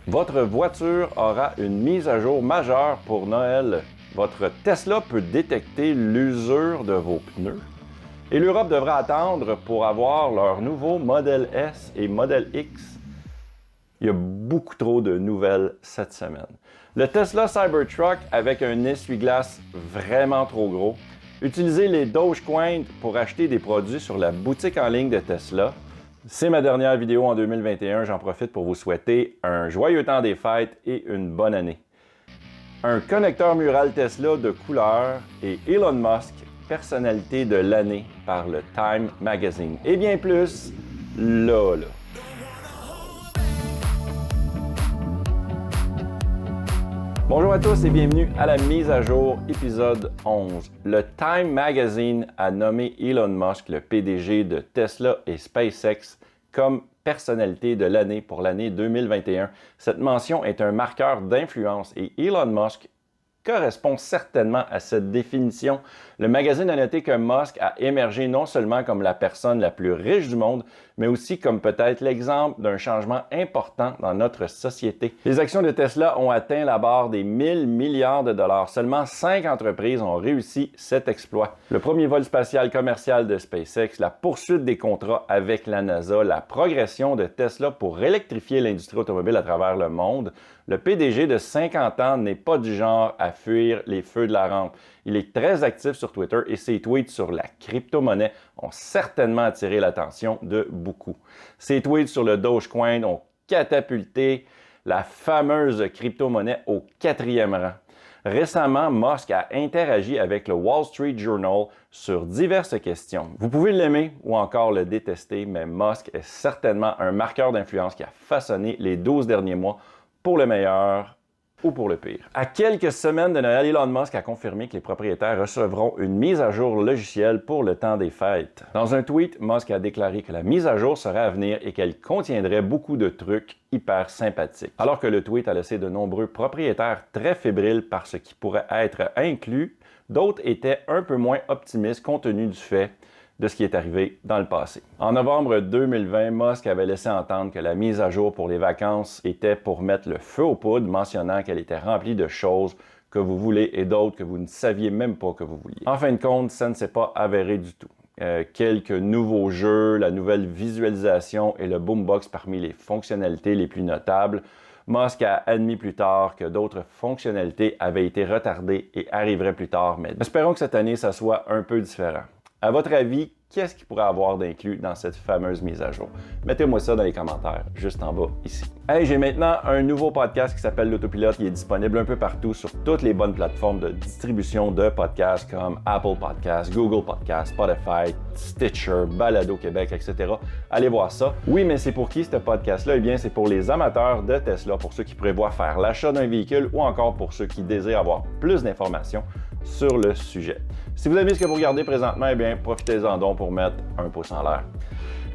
Votre voiture aura une mise à jour majeure pour Noël. Votre Tesla peut détecter l'usure de vos pneus. Et l'Europe devra attendre pour avoir leur nouveau modèle S et modèle X. Il y a beaucoup trop de nouvelles cette semaine. Le Tesla Cybertruck avec un essuie-glace vraiment trop gros. Utilisez les Dogecoin pour acheter des produits sur la boutique en ligne de Tesla. C'est ma dernière vidéo en 2021. J'en profite pour vous souhaiter un joyeux temps des fêtes et une bonne année. Un connecteur mural Tesla de couleur et Elon Musk, personnalité de l'année par le Time Magazine. Et bien plus, là. Bonjour à tous et bienvenue à la mise à jour épisode 11. Le Time Magazine a nommé Elon Musk, le PDG de Tesla et SpaceX, comme personnalité de l'année pour l'année 2021. Cette mention est un marqueur d'influence et Elon Musk correspond certainement à cette définition. Le magazine a noté que Musk a émergé non seulement comme la personne la plus riche du monde, mais aussi comme peut-être l'exemple d'un changement important dans notre société. Les actions de Tesla ont atteint la barre des 1000 milliards de dollars. Seulement 5 entreprises ont réussi cet exploit. Le premier vol spatial commercial de SpaceX, la poursuite des contrats avec la NASA, la progression de Tesla pour électrifier l'industrie automobile à travers le monde. Le PDG de 50 ans n'est pas du genre à fuir les feux de la rampe. Il est très actif sur Twitter et ses tweets sur la crypto-monnaie ont certainement attiré l'attention de beaucoup. Ses tweets sur le Dogecoin ont catapulté la fameuse crypto-monnaie au 4e rang. Récemment, Musk a interagi avec le Wall Street Journal sur diverses questions. Vous pouvez l'aimer ou encore le détester, mais Musk est certainement un marqueur d'influence qui a façonné les 12 derniers mois pour le meilleur ou pour le pire. À quelques semaines de Noël, Elon Musk a confirmé que les propriétaires recevront une mise à jour logicielle pour le temps des fêtes. Dans un tweet, Musk a déclaré que la mise à jour serait à venir et qu'elle contiendrait beaucoup de trucs hyper sympathiques. Alors que le tweet a laissé de nombreux propriétaires très fébriles par ce qui pourrait être inclus, d'autres étaient un peu moins optimistes compte tenu du fait de ce qui est arrivé dans le passé. En novembre 2020, Musk avait laissé entendre que la mise à jour pour les vacances était pour mettre le feu aux poudres, mentionnant qu'elle était remplie de choses que vous voulez et d'autres que vous ne saviez même pas que vous vouliez. En fin de compte, ça ne s'est pas avéré du tout. Quelques nouveaux jeux, la nouvelle visualisation et le boombox parmi les fonctionnalités les plus notables. Musk a admis plus tard que d'autres fonctionnalités avaient été retardées et arriveraient plus tard, mais espérons que cette année, ça soit un peu différent. À votre avis, qu'est-ce qu'il pourrait avoir d'inclus dans cette fameuse mise à jour? Mettez-moi ça dans les commentaires, juste en bas, ici. Hey, j'ai maintenant un nouveau podcast qui s'appelle l'Autopilote. Il est disponible un peu partout sur toutes les bonnes plateformes de distribution de podcasts comme Apple Podcasts, Google Podcasts, Spotify, Stitcher, Balado Québec, etc. Allez voir ça. Oui, mais c'est pour qui ce podcast-là? Eh bien, c'est pour les amateurs de Tesla, pour ceux qui prévoient faire l'achat d'un véhicule ou encore pour ceux qui désirent avoir plus d'informations sur le sujet. Si vous aimez ce que vous regardez présentement, eh bien, profitez-en donc pour mettre un pouce en l'air.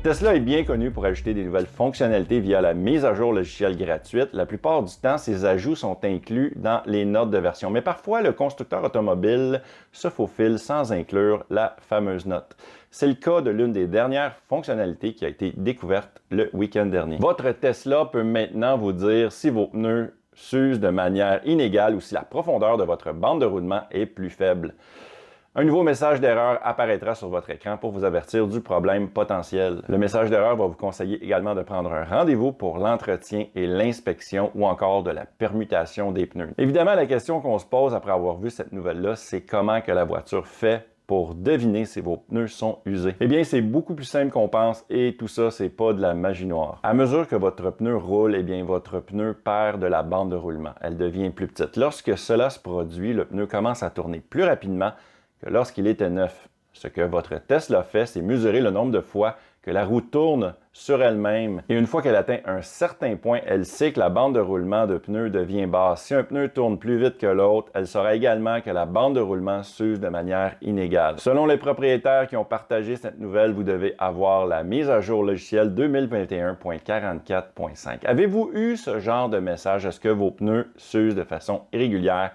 Tesla est bien connu pour ajouter des nouvelles fonctionnalités via la mise à jour logicielle gratuite. La plupart du temps, ces ajouts sont inclus dans les notes de version. Mais parfois, le constructeur automobile se faufile sans inclure la fameuse note. C'est le cas de l'une des dernières fonctionnalités qui a été découverte le week-end dernier. Votre Tesla peut maintenant vous dire si vos pneus s'usent de manière inégale ou si la profondeur de votre bande de roulement est plus faible. Un nouveau message d'erreur apparaîtra sur votre écran pour vous avertir du problème potentiel. Le message d'erreur va vous conseiller également de prendre un rendez-vous pour l'entretien et l'inspection ou encore de la permutation des pneus. Évidemment, la question qu'on se pose après avoir vu cette nouvelle-là, c'est comment que la voiture fait pour deviner si vos pneus sont usés. Eh bien, c'est beaucoup plus simple qu'on pense et tout ça, c'est pas de la magie noire. À mesure que votre pneu roule, eh bien, votre pneu perd de la bande de roulement. Elle devient plus petite. Lorsque cela se produit, le pneu commence à tourner plus rapidement que lorsqu'il était neuf. Ce que votre Tesla fait, c'est mesurer le nombre de fois que la roue tourne sur elle-même. Et une fois qu'elle atteint un certain point, elle sait que la bande de roulement de pneus devient basse. Si un pneu tourne plus vite que l'autre, elle saura également que la bande de roulement s'use de manière inégale. Selon les propriétaires qui ont partagé cette nouvelle, vous devez avoir la mise à jour logicielle 2021.44.5. Avez-vous eu ce genre de message? Est-ce que vos pneus s'usent de façon irrégulière?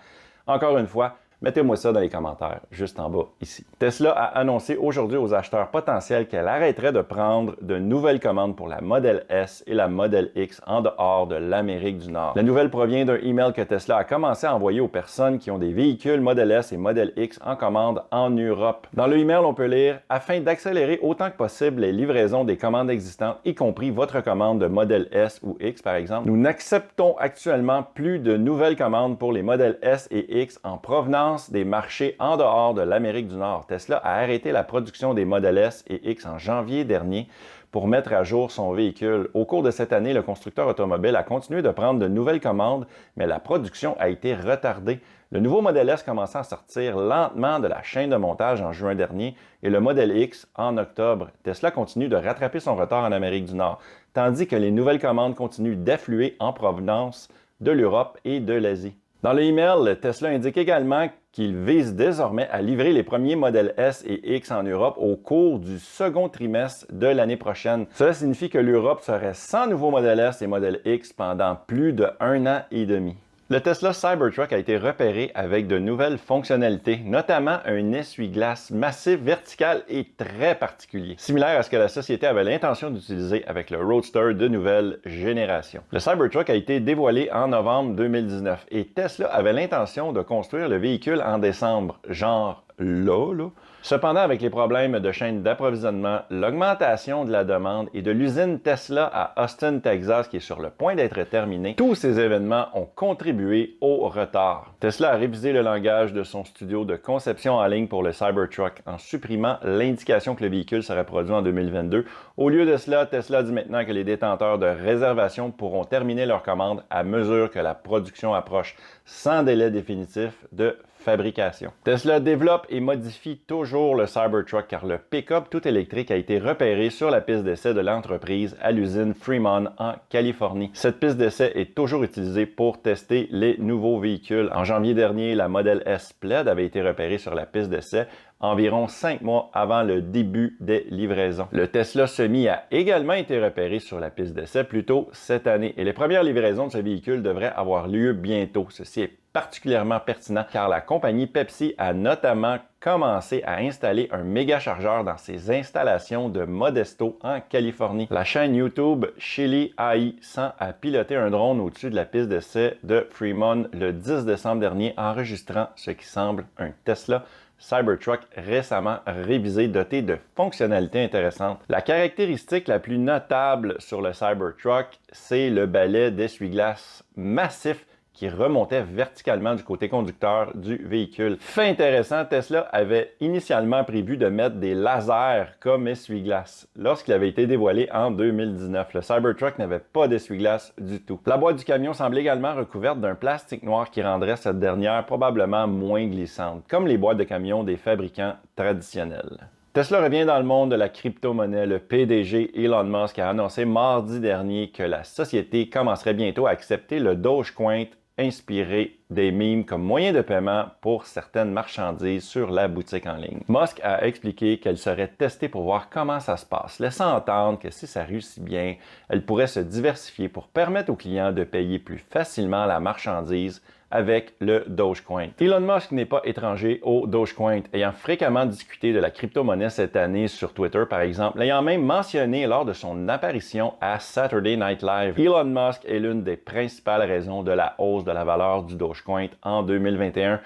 Encore une fois, Mettez-moi ça dans les commentaires, juste en bas, ici. Tesla a annoncé aujourd'hui aux acheteurs potentiels qu'elle arrêterait de prendre de nouvelles commandes pour la Model S et la Model X en dehors de l'Amérique du Nord. La nouvelle provient d'un email que Tesla a commencé à envoyer aux personnes qui ont des véhicules Model S et Model X en commande en Europe. Dans le email, on peut lire « Afin d'accélérer autant que possible les livraisons des commandes existantes, y compris votre commande de Model S ou X par exemple, nous n'acceptons actuellement plus de nouvelles commandes pour les Model S et X en provenance des marchés en dehors de l'Amérique du Nord. Tesla a arrêté la production des Model S et X en janvier dernier pour mettre à jour son véhicule. Au cours de cette année, le constructeur automobile a continué de prendre de nouvelles commandes, mais la production a été retardée. Le nouveau Model S commençait à sortir lentement de la chaîne de montage en juin dernier et le Model X en octobre. Tesla continue de rattraper son retard en Amérique du Nord, tandis que les nouvelles commandes continuent d'affluer en provenance de l'Europe et de l'Asie. Dans le email, Tesla indique également qu'il vise désormais à livrer les premiers modèles S et X en Europe au cours du second trimestre de l'année prochaine. Cela signifie que l'Europe serait sans nouveaux modèles S et modèles X pendant plus d'1 an et demi. Le Tesla Cybertruck a été repéré avec de nouvelles fonctionnalités, notamment un essuie-glace massif vertical et très particulier, similaire à ce que la société avait l'intention d'utiliser avec le Roadster de nouvelle génération. Le Cybertruck a été dévoilé en novembre 2019 et Tesla avait l'intention de construire le véhicule en décembre, genre là. Cependant, avec les problèmes de chaîne d'approvisionnement, l'augmentation de la demande et de l'usine Tesla à Austin, Texas, qui est sur le point d'être terminée, tous ces événements ont contribué au retard. Tesla a révisé le langage de son studio de conception en ligne pour le Cybertruck en supprimant l'indication que le véhicule serait produit en 2022. Au lieu de cela, Tesla dit maintenant que les détenteurs de réservation pourront terminer leur commande à mesure que la production approche, sans délai définitif de fabrication. Tesla développe et modifie toujours le Cybertruck car le pick-up tout électrique a été repéré sur la piste d'essai de l'entreprise à l'usine Fremont en Californie. Cette piste d'essai est toujours utilisée pour tester les nouveaux véhicules. En janvier dernier, la Model S Plaid avait été repérée sur la piste d'essai environ 5 mois avant le début des livraisons. Le Tesla Semi a également été repéré sur la piste d'essai plus tôt cette année et les premières livraisons de ce véhicule devraient avoir lieu bientôt. Ceci est particulièrement pertinent car la compagnie Pepsi a notamment commencé à installer un méga chargeur dans ses installations de Modesto en Californie. La chaîne YouTube Chili AI 100 a piloté un drone au-dessus de la piste d'essai de Fremont le 10 décembre dernier, enregistrant ce qui semble un Tesla Cybertruck récemment révisé, doté de fonctionnalités intéressantes. La caractéristique la plus notable sur le Cybertruck, c'est le balai d'essuie-glace massif qui remontait verticalement du côté conducteur du véhicule. Fait intéressant, Tesla avait initialement prévu de mettre des lasers comme essuie-glace lorsqu'il avait été dévoilé en 2019. Le Cybertruck n'avait pas d'essuie-glace du tout. La boîte du camion semble également recouverte d'un plastique noir qui rendrait cette dernière probablement moins glissante, comme les boîtes de camions des fabricants traditionnels. Tesla revient dans le monde de la crypto-monnaie. Le PDG Elon Musk a annoncé mardi dernier que la société commencerait bientôt à accepter le Dogecoin inspiré des mimes comme moyen de paiement pour certaines marchandises sur la boutique en ligne. Musk a expliqué qu'elle serait testée pour voir comment ça se passe, laissant entendre que si ça réussit bien, elle pourrait se diversifier pour permettre aux clients de payer plus facilement la marchandise avec le Dogecoin. Elon Musk n'est pas étranger au Dogecoin, ayant fréquemment discuté de la crypto-monnaie cette année sur Twitter par exemple, l'ayant même mentionné lors de son apparition à Saturday Night Live. Elon Musk est l'une des principales raisons de la hausse de la valeur du Dogecoin en 2021.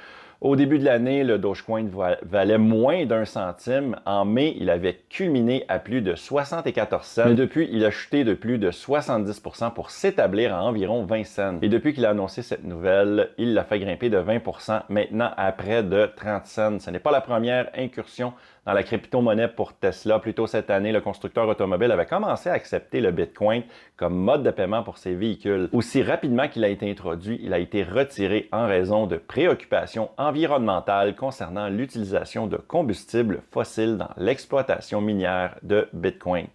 Au début de l'année, le Dogecoin valait moins d'1 centime. En mai, il avait culminé à plus de 74 cents. Mais depuis, il a chuté de plus de 70% pour s'établir à environ 20 cents. Et depuis qu'il a annoncé cette nouvelle, il l'a fait grimper de 20%, maintenant à près de 30 cents. Ce n'est pas la première incursion dans la crypto-monnaie pour Tesla. Plus tôt cette année, le constructeur automobile avait commencé à accepter le Bitcoin comme mode de paiement pour ses véhicules. Aussi rapidement qu'il a été introduit, il a été retiré en raison de préoccupations environnementales concernant l'utilisation de combustibles fossiles dans l'exploitation minière de Bitcoin.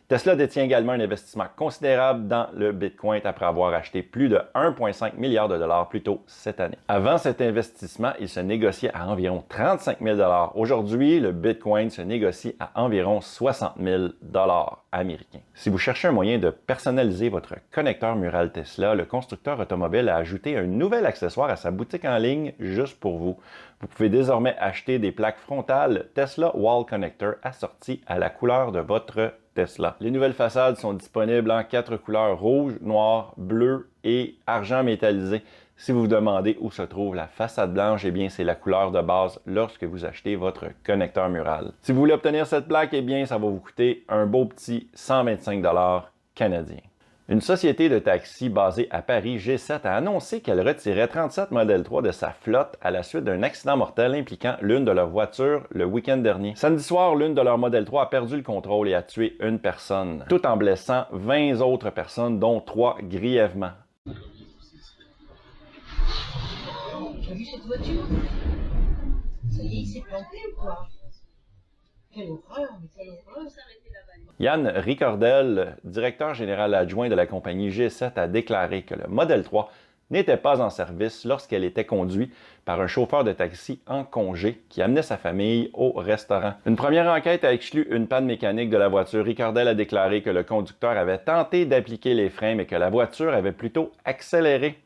Tesla détient également un investissement considérable dans le Bitcoin après avoir acheté plus de 1,5 milliard de dollars plus tôt cette année. Avant cet investissement, il se négociait à environ 35 000 dollars. Aujourd'hui, le Bitcoin se négocie à environ 60 000 dollars américains. Si vous cherchez un moyen de personnaliser votre connecteur mural Tesla, le constructeur automobile a ajouté un nouvel accessoire à sa boutique en ligne juste pour vous. Vous pouvez désormais acheter des plaques frontales Tesla Wall Connector assorties à la couleur de votre Tesla. Les nouvelles façades sont disponibles en 4 couleurs: rouge, noir, bleu et argent métallisé. Si vous vous demandez où se trouve la façade blanche, eh bien c'est la couleur de base lorsque vous achetez votre connecteur mural. Si vous voulez obtenir cette plaque, eh bien ça va vous coûter un beau petit 125 $ canadiens. Une société de taxi basée à Paris, G7, a annoncé qu'elle retirait 37 Model 3 de sa flotte à la suite d'un accident mortel impliquant l'une de leurs voitures le week-end dernier. Samedi soir, l'une de leurs Model 3 a perdu le contrôle et a tué une personne, tout en blessant 20 autres personnes, dont 3 grièvement. Tu as vu cette voiture? Ça y est, il s'est planté ou quoi? Quelle horreur, mais quelle horreur! Yann Ricordel, directeur général adjoint de la compagnie G7, a déclaré que le Model 3 n'était pas en service lorsqu'elle était conduite par un chauffeur de taxi en congé qui amenait sa famille au restaurant. Une première enquête a exclu une panne mécanique de la voiture. Ricordel a déclaré que le conducteur avait tenté d'appliquer les freins, mais que la voiture avait plutôt accéléré.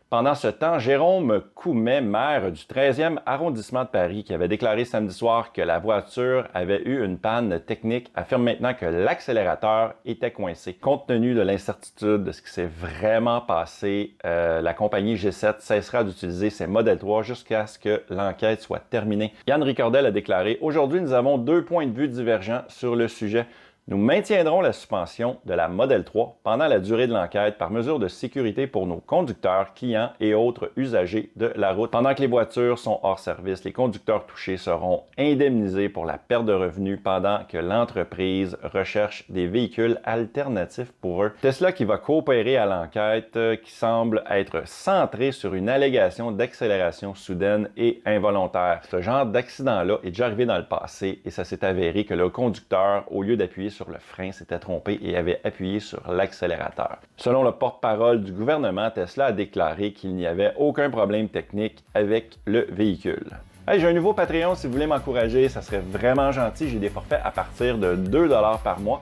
Pendant ce temps, Jérôme Coumet, maire du 13e arrondissement de Paris, qui avait déclaré samedi soir que la voiture avait eu une panne technique, affirme maintenant que l'accélérateur était coincé. Compte tenu de l'incertitude de ce qui s'est vraiment passé, la compagnie G7 cessera d'utiliser ses Model 3 jusqu'à ce que l'enquête soit terminée. Yann Ricordel a déclaré: « Aujourd'hui, nous avons 2 points de vue divergents sur le sujet. Nous maintiendrons la suspension de la Model 3 pendant la durée de l'enquête par mesure de sécurité pour nos conducteurs, clients et autres usagers de la route. Pendant que les voitures sont hors service, les conducteurs touchés seront indemnisés pour la perte de revenus pendant que l'entreprise recherche des véhicules alternatifs pour eux. » Tesla qui va coopérer à l'enquête qui semble être centrée sur une allégation d'accélération soudaine et involontaire. Ce genre d'accident-là est déjà arrivé dans le passé et ça s'est avéré que le conducteur, au lieu d'appuyer sur le frein, s'était trompé et avait appuyé sur l'accélérateur. Selon le porte-parole du gouvernement, Tesla a déclaré qu'il n'y avait aucun problème technique avec le véhicule. Hey, j'ai un nouveau Patreon, si vous voulez m'encourager, ça serait vraiment gentil. J'ai des forfaits à partir de 2 $ par mois.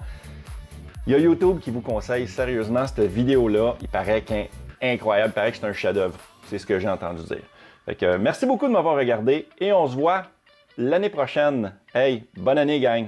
Il y a YouTube qui vous conseille sérieusement cette vidéo-là. Il paraît incroyable, il paraît que c'est un chef-d'œuvre. C'est ce que j'ai entendu dire. Fait que, merci beaucoup de m'avoir regardé et on se voit l'année prochaine. Hey, bonne année gang!